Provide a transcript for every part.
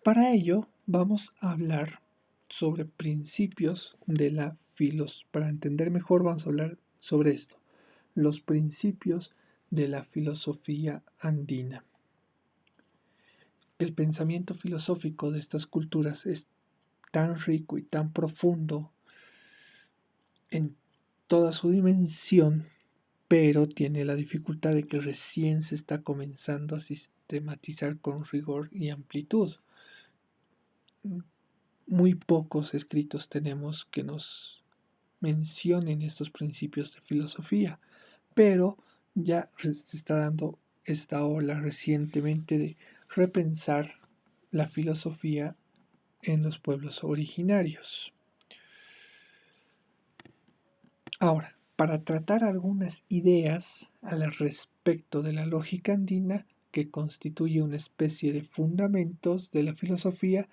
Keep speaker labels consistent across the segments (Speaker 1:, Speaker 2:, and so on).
Speaker 1: Para ello vamos a hablar sobre principios de la filosofía. Para entender mejor vamos a hablar sobre esto, los principios de la filosofía andina. El pensamiento filosófico de estas culturas es tan rico y tan profundo en toda su dimensión, pero tiene la dificultad de que recién se está comenzando a sistematizar con rigor y amplitud. Muy pocos escritos tenemos que nos mencionen estos principios de filosofía, pero ya se está dando esta ola recientemente de repensar la filosofía en los pueblos originarios. Ahora, para tratar algunas ideas al respecto de la lógica andina, que constituye una especie de fundamentos de la filosofía,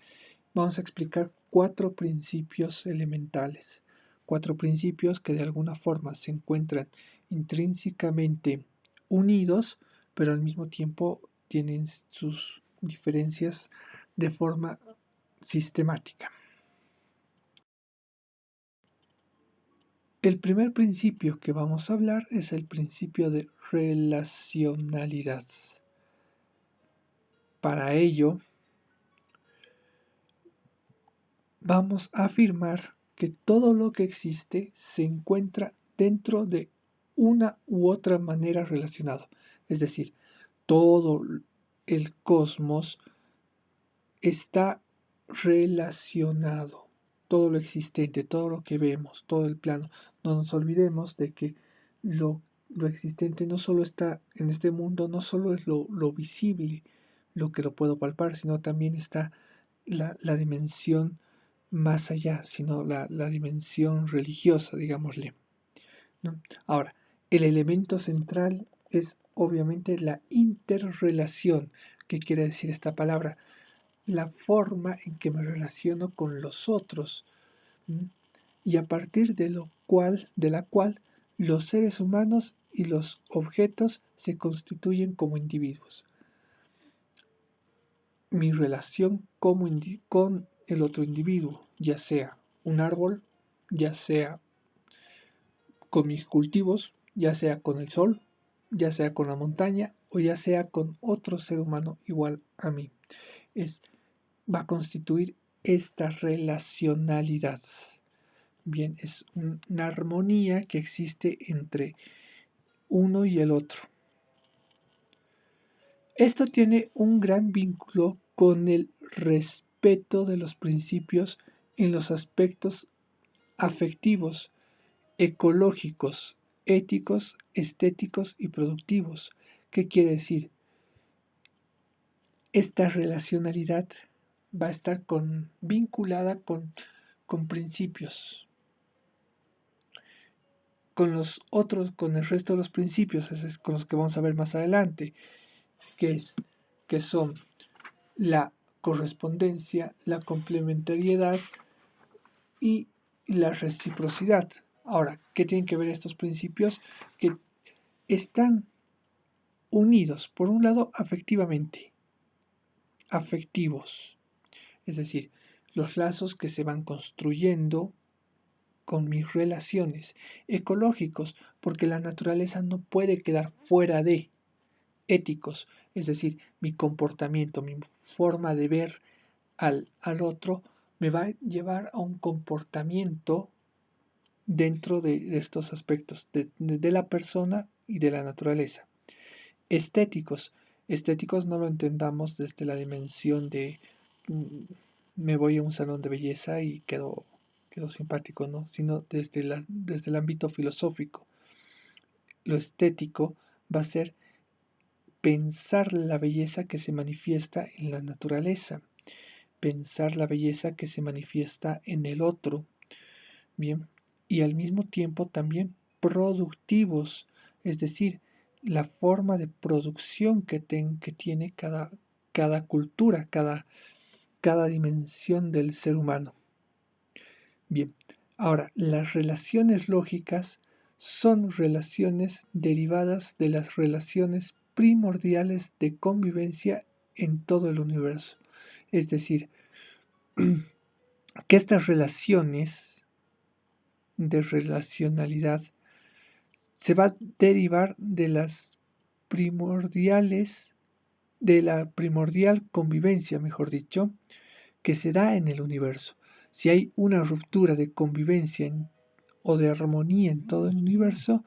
Speaker 1: vamos a explicar 4 principios elementales. 4 principios que de alguna forma se encuentran intrínsecamente unidos, pero al mismo tiempo tienen sus diferencias de forma sistemática. El primer principio que vamos a hablar es el principio de relacionalidad. Para ello, vamos a afirmar que todo lo que existe se encuentra dentro de una u otra manera relacionado. Es decir, todo el cosmos está relacionado. Todo lo existente, todo lo que vemos, todo el plano. No nos olvidemos de que lo existente no solo está en este mundo, no solo es lo visible, lo que lo puedo palpar, sino también está la dimensión más allá, sino la dimensión religiosa, digámosle, ¿no? Ahora, el elemento central es obviamente la interrelación. ¿Qué quiere decir esta palabra? La forma en que me relaciono con los otros, y a partir de la cual los seres humanos y los objetos se constituyen como individuos. Mi relación con el otro individuo, ya sea un árbol, ya sea con mis cultivos, ya sea con el sol, ya sea con la montaña o ya sea con otro ser humano igual a mí. Va a constituir esta relacionalidad. Bien, es una armonía que existe entre uno y el otro. Esto tiene un gran vínculo con el respeto de los principios en los aspectos afectivos, ecológicos, éticos, estéticos y productivos. ¿Qué quiere decir? Esta relacionalidad va a estar vinculada con principios, con el resto de los principios, es con los que vamos a ver más adelante, que son la correspondencia, la complementariedad y la reciprocidad. Ahora, ¿qué tienen que ver estos principios? Que están unidos, por un lado, afectivos, es decir, los lazos que se van construyendo con mis relaciones, ecológicos, porque la naturaleza no puede quedar fuera de, éticos, es decir, mi comportamiento, mi forma de ver al otro me va a llevar a un comportamiento dentro de estos aspectos de la persona y de la naturaleza. Estéticos no lo entendamos desde la dimensión de me voy a un salón de belleza y quedo simpático, ¿no? Sino desde el ámbito filosófico. Lo estético va a ser pensar la belleza que se manifiesta en la naturaleza, pensar la belleza que se manifiesta en el otro, bien, y al mismo tiempo también productivos, es decir, la forma de producción que tiene cada cultura, cada dimensión del ser humano. Bien, ahora, las relaciones lógicas son relaciones derivadas de las relaciones primordiales de convivencia en todo el universo. Es decir, que estas relaciones de relacionalidad se va a derivar de las primordiales, de la primordial convivencia, mejor dicho, que se da en el universo. Si hay una ruptura de convivencia o de armonía en todo el universo,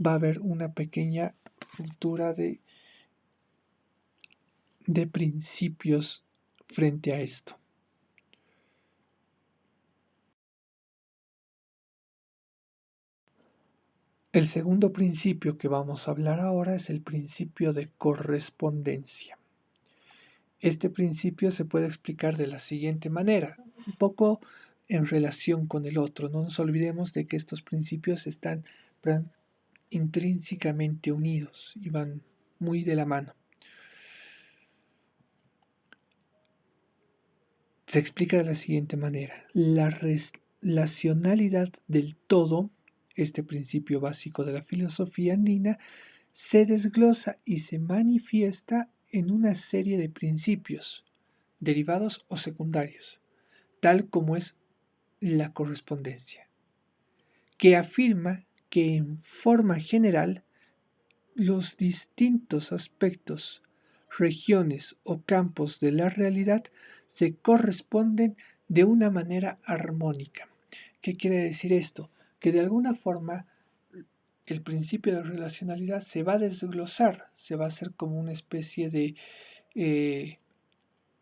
Speaker 1: va a haber una pequeña ruptura de principios frente a esto. El segundo principio que vamos a hablar ahora es el principio de correspondencia. Este principio se puede explicar de la siguiente manera, un poco en relación con el otro. No nos olvidemos de que estos principios están intrínsecamente unidos y van muy de la mano. Se explica de la siguiente manera. La relacionalidad del todo, este principio básico de la filosofía andina, se desglosa y se manifiesta en una serie de principios, derivados o secundarios, tal como es la correspondencia, que afirma que en forma general los distintos aspectos, regiones o campos de la realidad se corresponden de una manera armónica. ¿Qué quiere decir esto? Que de alguna forma el principio de relacionalidad se va a desglosar, se va a hacer como una especie de...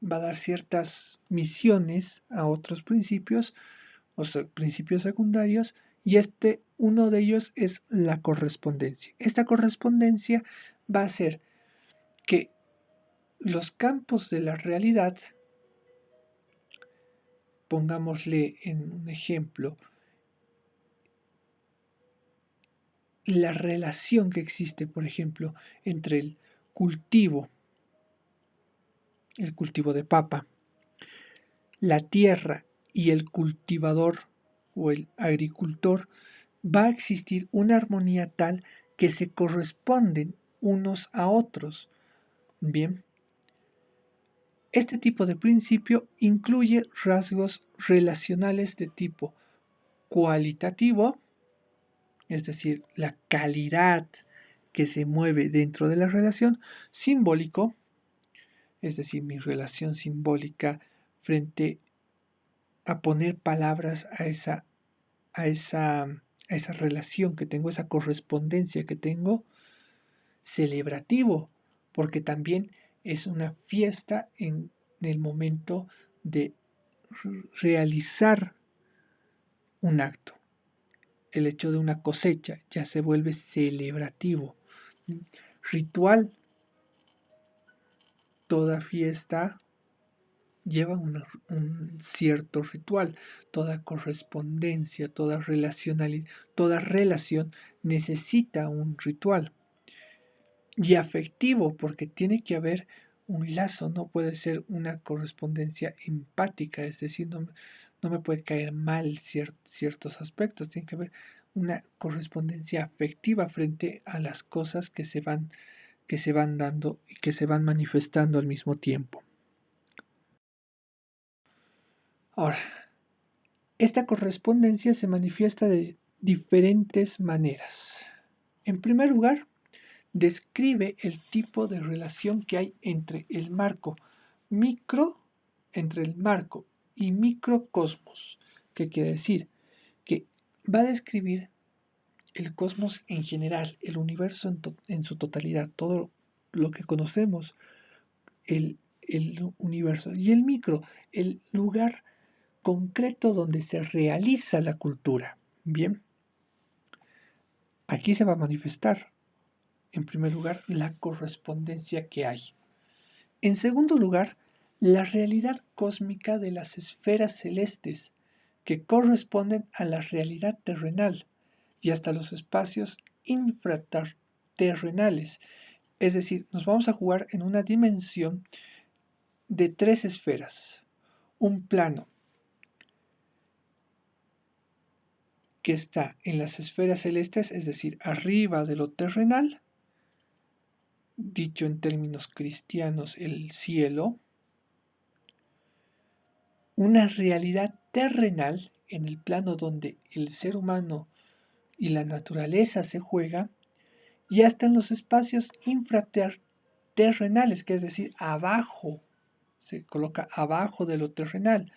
Speaker 1: va a dar ciertas misiones a otros principios, o sea, principios secundarios, y uno de ellos es la correspondencia. Esta correspondencia va a hacer que los campos de la realidad, pongámosle en un ejemplo, la relación que existe, por ejemplo, entre el cultivo de papa, la tierra y el cultivador o el agricultor, va a existir una armonía tal que se corresponden unos a otros. Bien, este tipo de principio incluye rasgos relacionales de tipo cualitativo, es decir, la calidad que se mueve dentro de la relación, simbólico, es decir, mi relación simbólica frente a poner palabras a esa relación que tengo, esa correspondencia que tengo, celebrativo, porque también es una fiesta en el momento de realizar un acto. El hecho de una cosecha ya se vuelve celebrativo. Ritual, toda fiesta lleva un cierto ritual, toda correspondencia, toda relación necesita un ritual. Y afectivo, porque tiene que haber un lazo, no puede ser una correspondencia empática, es decir, no me puede caer mal ciertos aspectos, tiene que haber una correspondencia afectiva frente a las cosas que se van dando y que se van manifestando al mismo tiempo. Ahora, esta correspondencia se manifiesta de diferentes maneras. En primer lugar, describe el tipo de relación que hay entre el marco y microcosmos. ¿Qué quiere decir? Que va a describir el cosmos en general, el universo en su totalidad, todo lo que conocemos, el universo. Y el micro, el lugar concreto donde se realiza la cultura. Bien, aquí se va a manifestar, en primer lugar, la correspondencia que hay. En segundo lugar, la realidad cósmica de las esferas celestes, que corresponden a la realidad terrenal y hasta los espacios infraterrenales. Es decir, nos vamos a jugar en una dimensión de 3 esferas. Un plano que está en las esferas celestes, es decir, arriba de lo terrenal, dicho en términos cristianos, el cielo. una realidad terrenal en el plano donde el ser humano y la naturaleza se juega, y hasta en los espacios infraterrenales, que es decir, abajo, se coloca abajo de lo terrenal.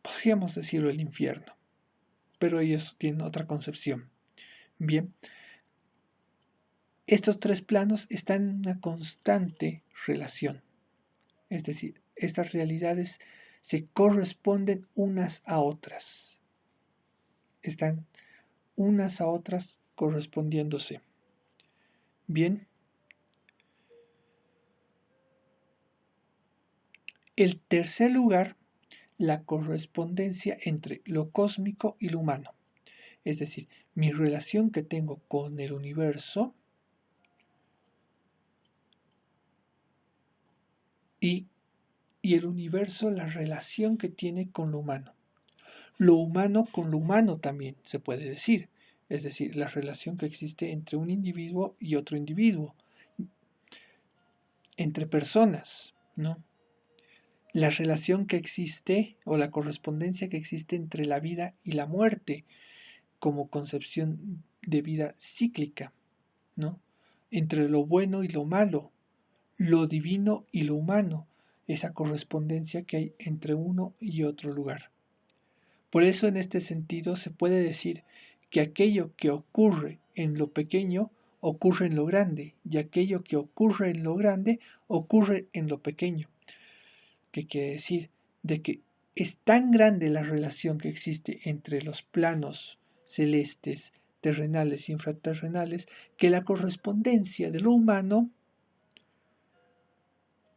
Speaker 1: Podríamos decirlo el infierno, pero ellos tienen otra concepción. Bien, estos tres planos están en una constante relación, es decir, estas realidades se corresponden unas a otras, están unas a otras correspondiéndose. Bien, el tercer lugar, la correspondencia entre lo cósmico y lo humano, es decir, mi relación que tengo con el universo y el universo, la relación que tiene con lo humano. Lo humano con lo humano también se puede decir, es decir, la relación que existe entre un individuo y otro individuo, entre personas, ¿no? La relación que existe o la correspondencia que existe entre la vida y la muerte como concepción de vida cíclica, ¿no? Entre lo bueno y lo malo, lo divino y lo humano, esa correspondencia que hay entre uno y otro lugar. Por eso en este sentido se puede decir que aquello que ocurre en lo pequeño ocurre en lo grande y aquello que ocurre en lo grande ocurre en lo pequeño. ¿Qué quiere decir? De que es tan grande la relación que existe entre los planos celestes, terrenales y infraterrenales, que la correspondencia de lo humano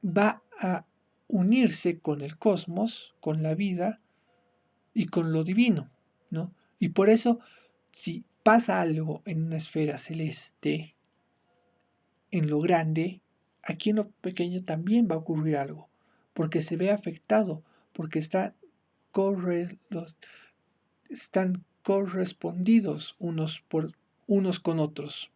Speaker 1: va a unirse con el cosmos, con la vida y con lo divino, ¿no? Y por eso, si pasa algo en una esfera celeste, en lo grande, aquí en lo pequeño también va a ocurrir algo, porque se ve afectado, porque están correspondidos unos con otros.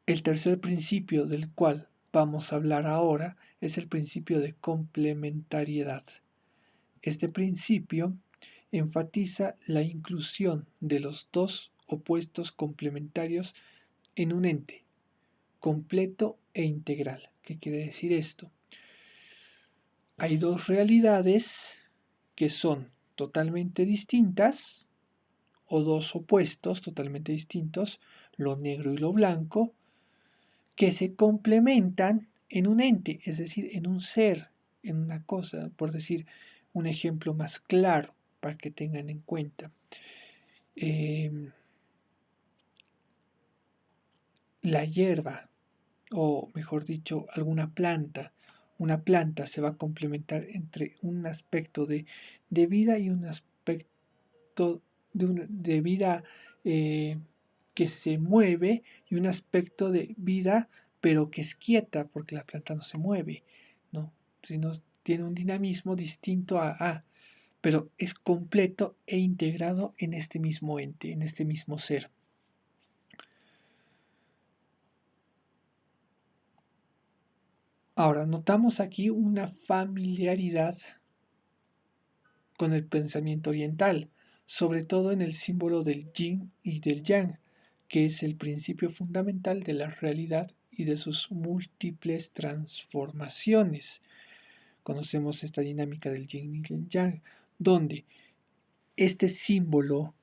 Speaker 1: El tercer principio del cual vamos a hablar ahora es el principio de complementariedad. Este principio enfatiza la inclusión de los dos opuestos complementarios en un ente completo e integral. ¿Qué quiere decir esto? Hay dos realidades que son totalmente distintas o dos opuestos totalmente distintos, lo negro y lo blanco, que se complementan en un ente, es decir, en un ser, en una cosa, por decir un ejemplo más claro para que tengan en cuenta. La hierba, o mejor dicho, alguna planta, una planta se va a complementar entre un aspecto de vida y un aspecto de vida que se mueve y un aspecto de vida pero que es quieta porque la planta no se mueve, ¿no? Sino tiene un dinamismo distinto pero es completo e integrado en este mismo ente, en este mismo ser. Ahora, notamos aquí una familiaridad con el pensamiento oriental, sobre todo en el símbolo del yin y del yang, que es el principio fundamental de la realidad y de sus múltiples transformaciones. Conocemos esta dinámica del yin y del yang, donde este símbolo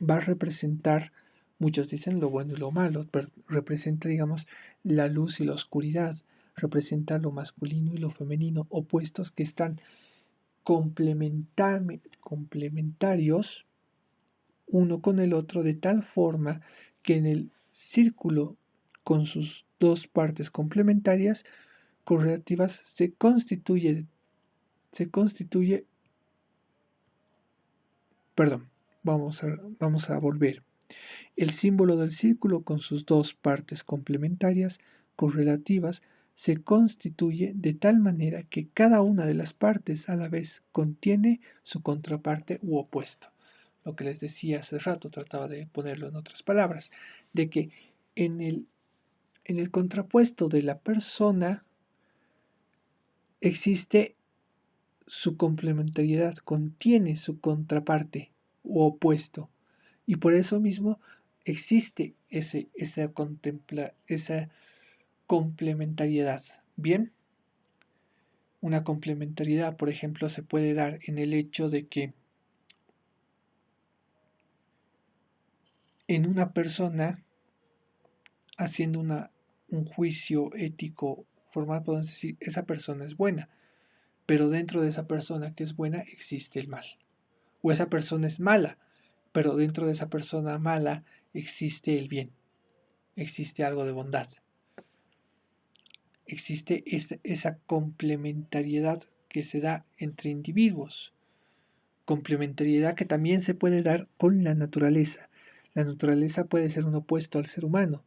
Speaker 1: va a representar, muchos dicen lo bueno y lo malo, pero representa, digamos, la luz y la oscuridad, representa lo masculino y lo femenino, opuestos que están complementarios uno con el otro de tal forma que en el círculo con sus dos partes complementarias correlativas vamos a volver. El símbolo del círculo con sus dos partes complementarias correlativas se constituye de tal manera que cada una de las partes a la vez contiene su contraparte u opuesto. lo que les decía hace rato, trataba de ponerlo en otras palabras, de que en el contrapuesto de la persona existe su complementariedad, contiene su contraparte u opuesto. Y por eso mismo existe esa complementariedad. Bien, una complementariedad, por ejemplo, se puede dar en el hecho de que en una persona, haciendo un juicio ético formal, podemos decir, esa persona es buena, pero dentro de esa persona que es buena existe el mal. O esa persona es mala, pero dentro de esa persona mala existe el bien, existe algo de bondad. Existe esa complementariedad que se da entre individuos, complementariedad que también se puede dar con la naturaleza. La naturaleza puede ser un opuesto al ser humano,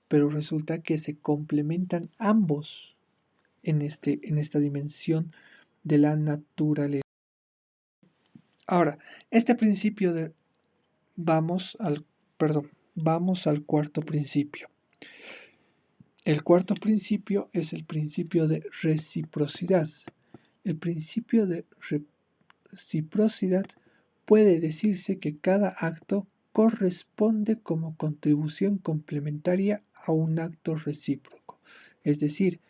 Speaker 1: pero resulta que se complementan ambos en esta dimensión de la naturaleza. Ahora, este principio de vamos al cuarto principio. El cuarto principio es el principio de reciprocidad. El principio de reciprocidad puede decirse que cada acto corresponde como contribución complementaria a un acto recíproco. Es decir,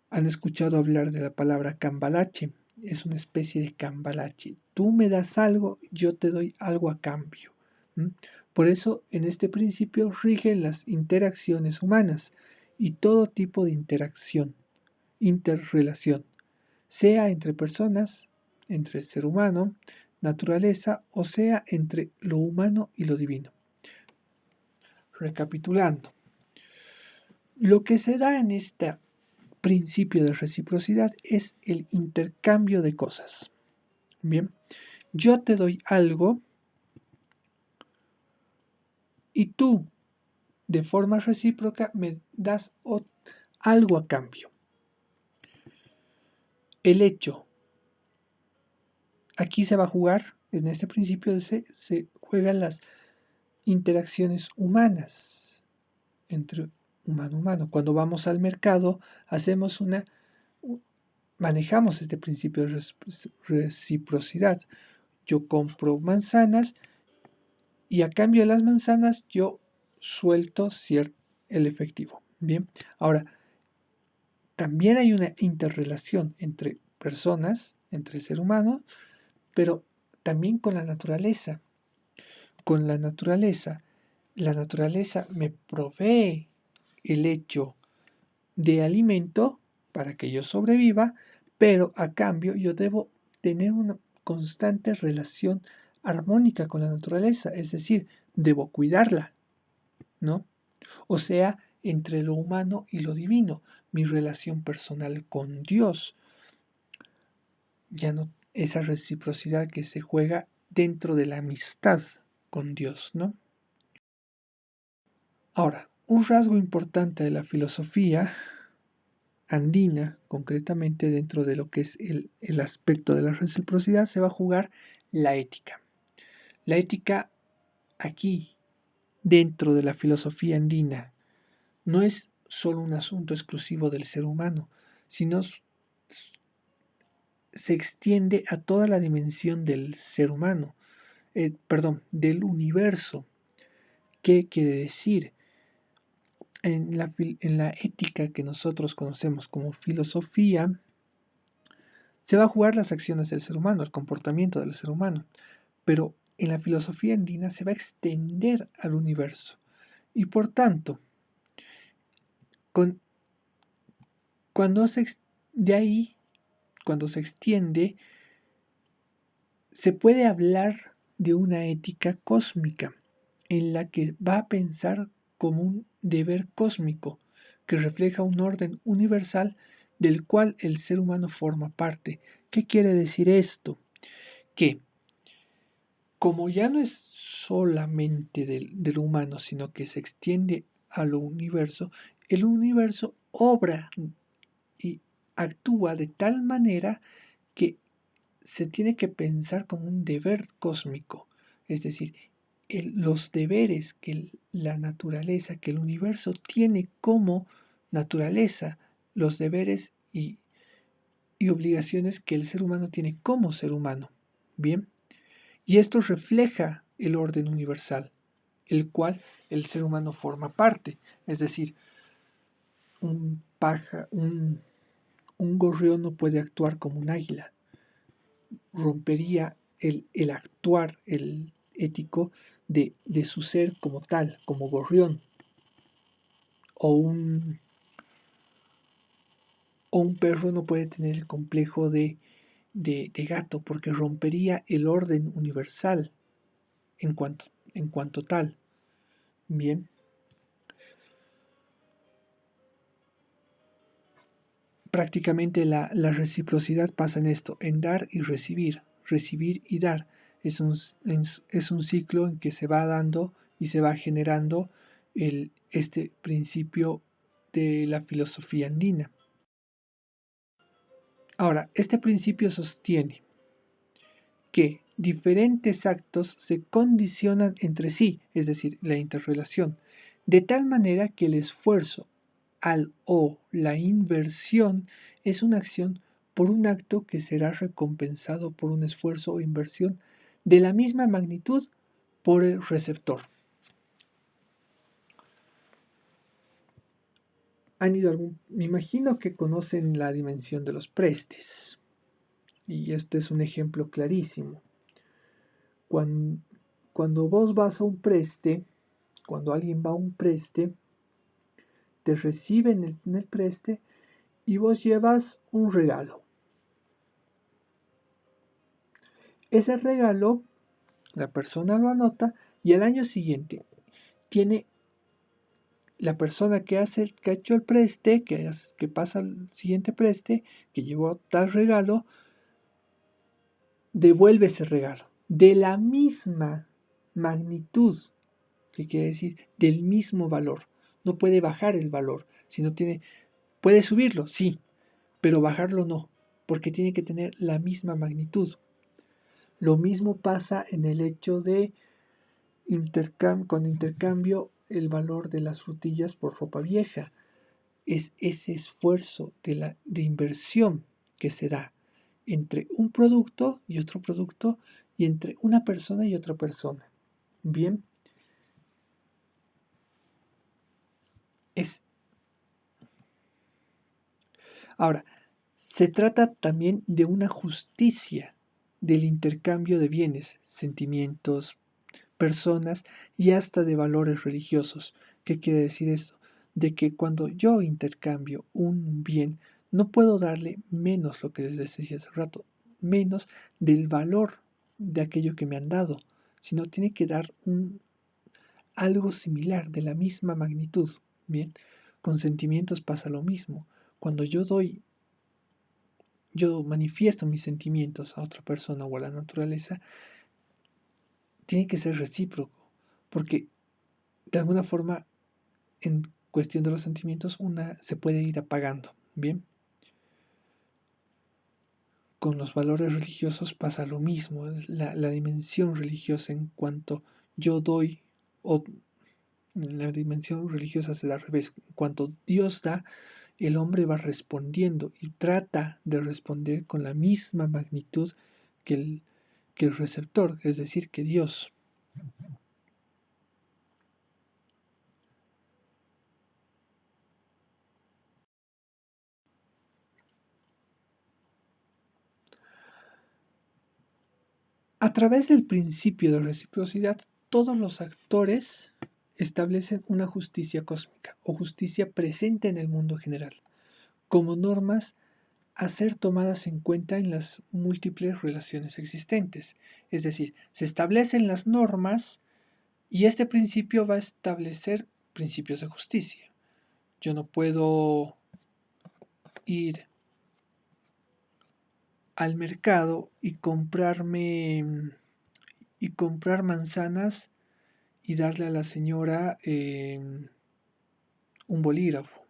Speaker 1: han escuchado hablar de la palabra cambalache. Es una especie de cambalache. Tú me das algo, yo te doy algo a cambio. Por eso, en este principio rigen las interacciones humanas y todo tipo de interacción, interrelación, sea entre personas, entre el ser humano, naturaleza, o sea entre lo humano y lo divino. Recapitulando, lo que se da en este principio de reciprocidad es el intercambio de cosas. Bien, yo te doy algo y tú, de forma recíproca, me das algo a cambio. El hecho, aquí se va a jugar, en este principio se juegan las interacciones humanas entre humano a humano. Cuando vamos al mercado, manejamos este principio de reciprocidad. Yo compro manzanas y a cambio de las manzanas yo suelto el efectivo. Bien, ahora, también hay una interrelación entre personas, entre el ser humano, pero también con la naturaleza. Con la naturaleza me provee el hecho de alimento para que yo sobreviva, pero a cambio yo debo tener una constante relación armónica con la naturaleza, es decir, debo cuidarla, ¿no? O sea, entre lo humano y lo divino, mi relación personal con Dios, ya no esa reciprocidad que se juega dentro de la amistad con Dios, ¿no? Ahora, un rasgo importante de la filosofía andina, concretamente dentro de lo que es el aspecto de la reciprocidad, se va a jugar la ética. La ética aquí, dentro de la filosofía andina, no es solo un asunto exclusivo del ser humano, sino se extiende a toda la dimensión del ser humano, del universo. ¿Qué quiere decir? En la ética que nosotros conocemos como filosofía, se va a jugar las acciones del ser humano, el comportamiento del ser humano, pero en la filosofía andina se va a extender al universo. Y por tanto, de ahí, cuando se extiende, se puede hablar de una ética cósmica, en la que va a pensar como un deber cósmico, que refleja un orden universal del cual el ser humano forma parte. ¿Qué quiere decir esto? Que como ya no es solamente del humano, sino que se extiende a lo universo, el universo obra y actúa de tal manera que se tiene que pensar como un deber cósmico, Es decir, los deberes que la naturaleza, que el universo tiene como naturaleza, los deberes y obligaciones que el ser humano tiene como ser humano. Bien, y esto refleja el orden universal, el cual el ser humano forma parte. Es decir, un gorrión no puede actuar como un águila. Rompería el actuar, el ético de su ser como tal, como gorrión. O un perro no puede tener el complejo de gato porque rompería el orden universal en cuanto tal. Bien. Prácticamente la reciprocidad pasa en esto, en dar y recibir y dar. Es un ciclo en que se va dando y se va generando este principio de la filosofía andina. Ahora, este principio sostiene que diferentes actos se condicionan entre sí, es decir, la interrelación, de tal manera que el esfuerzo o la inversión es una acción por un acto que será recompensado por un esfuerzo o inversión de la misma magnitud por el receptor. Me imagino que conocen la dimensión de los prestes. Y este es un ejemplo clarísimo. Cuando vos vas a un preste, cuando alguien va a un preste, te recibe en el preste y vos llevas un regalo. Ese regalo, la persona lo anota y al año siguiente tiene la persona que ha hecho el preste, que pasa al siguiente preste, que llevó tal regalo, devuelve ese regalo de la misma magnitud, que quiere decir del mismo valor. No puede bajar el valor, sino puede subirlo, sí, pero bajarlo no, porque tiene que tener la misma magnitud. Lo mismo pasa en el hecho de cuando intercambio el valor de las frutillas por ropa vieja. Es ese esfuerzo de inversión que se da entre un producto y otro producto y entre una persona y otra persona. Bien, ahora, se trata también de una justicia del intercambio de bienes, sentimientos, personas y hasta de valores religiosos. ¿Qué quiere decir esto? De que cuando yo intercambio un bien, no puedo darle menos, lo que les decía hace rato, menos del valor de aquello que me han dado, sino tiene que dar algo similar, de la misma magnitud. Bien, con sentimientos pasa lo mismo. Cuando yo manifiesto mis sentimientos a otra persona o a la naturaleza, tiene que ser recíproco, porque de alguna forma, en cuestión de los sentimientos, una se puede ir apagando. Bien, con los valores religiosos pasa lo mismo. La dimensión religiosa, en cuanto yo doy, o la dimensión religiosa se da al revés. En cuanto Dios da, el hombre va respondiendo y trata de responder con la misma magnitud que el receptor, es decir, que Dios. A través del principio de reciprocidad, todos los actores establecen una justicia cósmica o justicia presente en el mundo general, como normas a ser tomadas en cuenta en las múltiples relaciones existentes. Es decir, se establecen las normas y este principio va a establecer principios de justicia. Yo no puedo ir al mercado y comprar manzanas y darle a la señora un bolígrafo,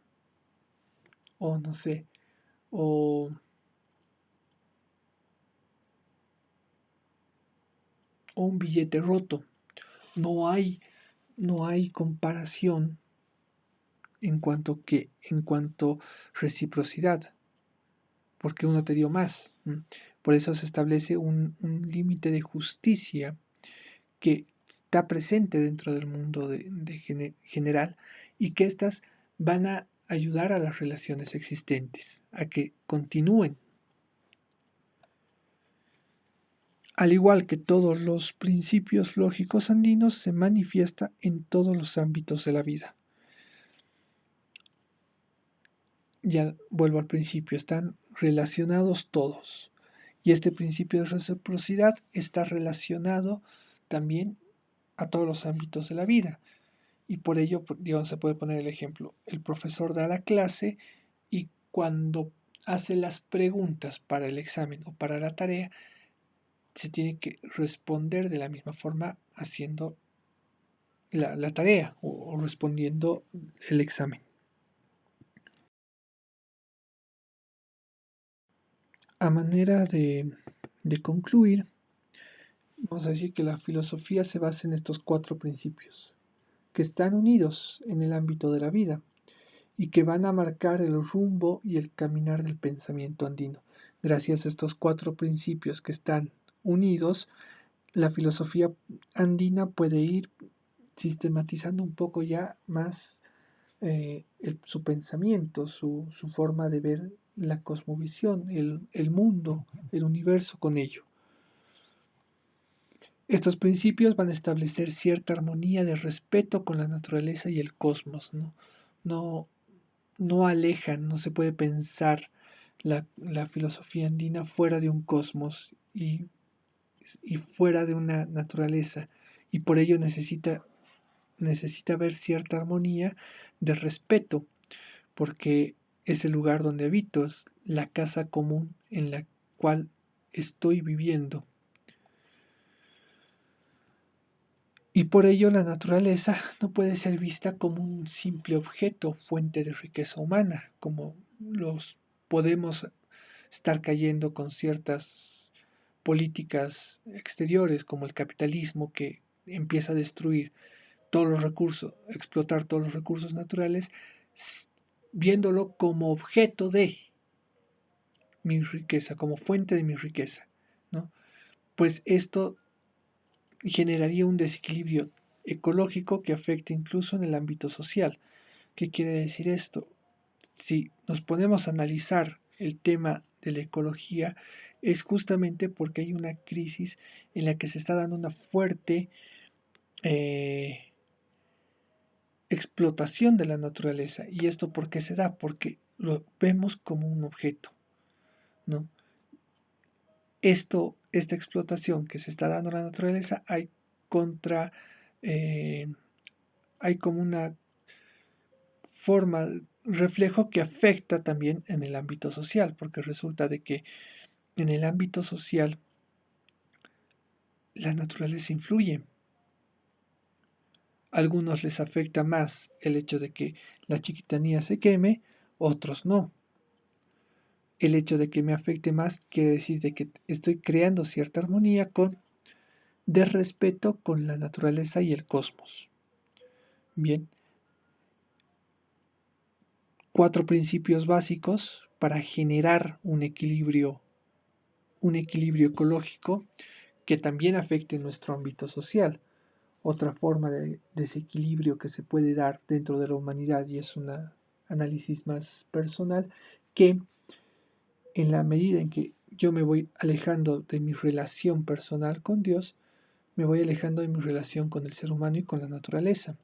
Speaker 1: o no sé, o o un billete roto. No hay, no hay comparación en cuanto reciprocidad, porque uno te dio más. Por eso se establece un límite de justicia que está presente dentro del mundo general y que éstas van a ayudar a las relaciones existentes, a que continúen. Al igual que todos los principios lógicos andinos, se manifiesta en todos los ámbitos de la vida. Ya vuelvo al principio, están relacionados todos. Y este principio de reciprocidad está relacionado también a todos los ámbitos de la vida. Y por ello, digamos, se puede poner el ejemplo. El profesor da la clase y cuando hace las preguntas para el examen o para la tarea, se tiene que responder de la misma forma haciendo la tarea o respondiendo el examen. A manera de concluir, vamos a decir que la filosofía se basa en estos 4 principios, que están unidos en el ámbito de la vida y que van a marcar el rumbo y el caminar del pensamiento andino. Gracias a estos 4 principios que están unidos, la filosofía andina puede ir sistematizando un poco ya más su pensamiento, su forma de ver la cosmovisión, el mundo, el universo con ello. Estos principios van a establecer cierta armonía de respeto con la naturaleza y el cosmos, ¿no? No, no alejan, no se puede pensar la filosofía andina fuera de un cosmos y fuera de una naturaleza, y por ello necesita haber cierta armonía de respeto, porque es el lugar donde habito, es la casa común en la cual estoy viviendo. Y por ello la naturaleza no puede ser vista como un simple objeto, fuente de riqueza humana, como los podemos estar cayendo con ciertas políticas exteriores, como el capitalismo que empieza a destruir todos los recursos, explotar todos los recursos naturales, viéndolo como objeto de mi riqueza, como fuente de mi riqueza, ¿no? Pues esto generaría un desequilibrio ecológico que afecta incluso en el ámbito social. ¿Qué quiere decir esto? Si nos ponemos a analizar el tema de la ecología, es justamente porque hay una crisis en la que se está dando una fuerte explotación de la naturaleza. ¿Y esto por qué se da? Porque lo vemos como un objeto, ¿no? Esta explotación que se está dando a la naturaleza hay como una forma, reflejo que afecta también en el ámbito social, porque resulta de que en el ámbito social la naturaleza influye. A algunos les afecta más el hecho de que la chiquitanía se queme, otros no. El hecho de que me afecte más quiere decir de que estoy creando cierta armonía de respeto con la naturaleza y el cosmos. Bien, 4 principios básicos para generar un equilibrio ecológico que también afecte nuestro ámbito social. Otra forma de desequilibrio que se puede dar dentro de la humanidad, y es un análisis más personal, que en la medida en que yo me voy alejando de mi relación personal con Dios, me voy alejando de mi relación con el ser humano y con la naturaleza.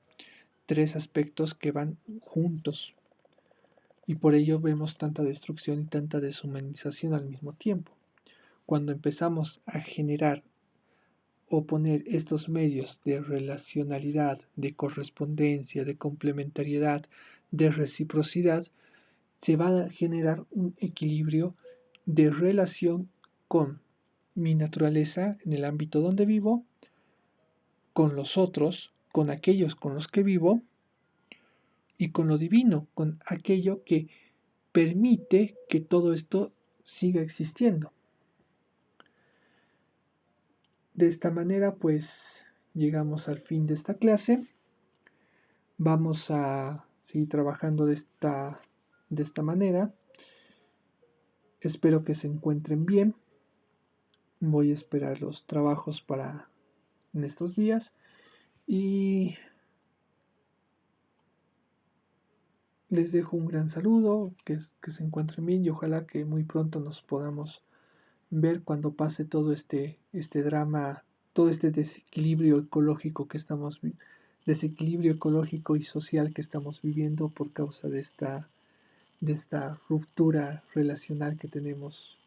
Speaker 1: 3 aspectos que van juntos. Y por ello vemos tanta destrucción y tanta deshumanización al mismo tiempo. Cuando empezamos a generar o poner estos medios de relacionalidad, de correspondencia, de complementariedad, de reciprocidad, se va a generar un equilibrio de relación con mi naturaleza en el ámbito donde vivo, con los otros, con aquellos con los que vivo y con lo divino, con aquello que permite que todo esto siga existiendo. De esta manera, pues, llegamos al fin de esta clase. Vamos a seguir trabajando de esta manera. Espero que se encuentren bien. Voy a esperar los trabajos para en estos días y les dejo un gran saludo, que se encuentren bien y ojalá que muy pronto nos podamos ver cuando pase todo este drama, todo este desequilibrio ecológico desequilibrio ecológico y social que estamos viviendo por causa de esta ruptura relacional que tenemos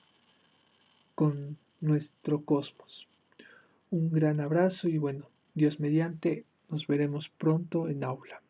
Speaker 1: con nuestro cosmos. Un gran abrazo y bueno, Dios mediante, nos veremos pronto en aula.